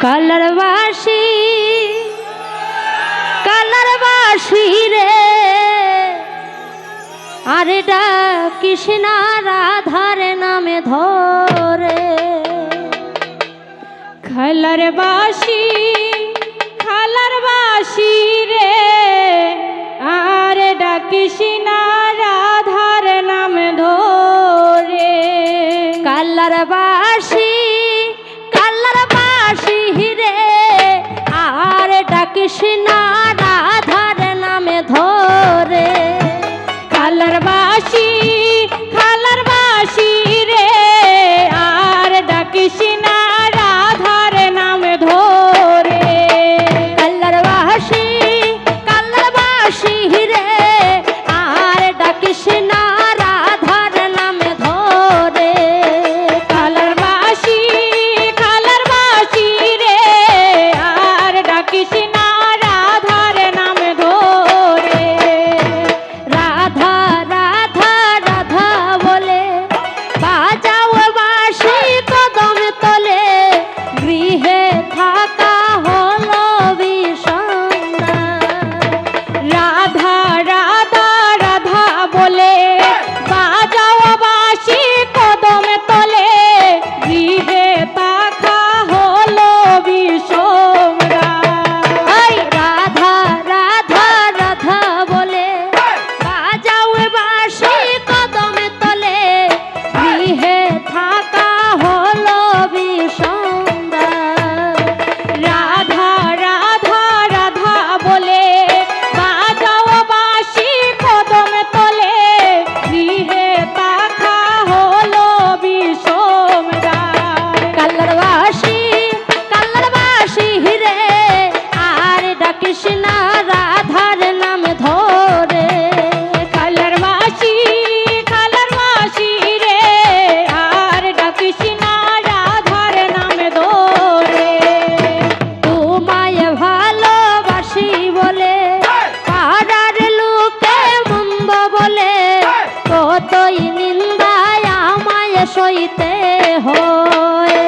কালারবাসী রে আরে ডাকিস না রাধার নামে ধরে। খালারবাসী রে আরে ডাকিস না রাধার নাম ধরে। কালারবাসী রে আরে ডাকিস না রাধার নামে ধরে। খালারবাসী রে আর ডাকিস না রাধার নাম ধরে। কালারবাসী রে আর ডাকিস না রাধার নামে ধরে। খালারবাসী রে আর ডাকিস না রাধার নাম ধরে। রাধা রাধা রাধা বলে বাজাও বাঁশি কদম তলে, গৃহে থাকা হলো বিষণ্ণা। রাধা রাধা রাধা বলে বাজাও বাঁশি কদম তলে, গৃহে থাকা হলো বিষমরা। এই রাধা রাধা রাধা বলে বাজাও বাঁশি কদম তলে, গৃহে থাকা হলো বিষণ্ণা। রাধা রাধা রাধা বলে বাজাও বাঁশি কদম তলে, গৃহে থাকা হলো বিষমরা। কালারবাসী রে আর ডাকিস না রাধার নাম ধরে। খালারবাসী রে আর ডাকিস না রাধার নাম ধরে। তোমায় ভালোবাসি বলে পাড়ার লোকে মন্দ বলে, কতই নিন্দায় আমায় সইতে হয়।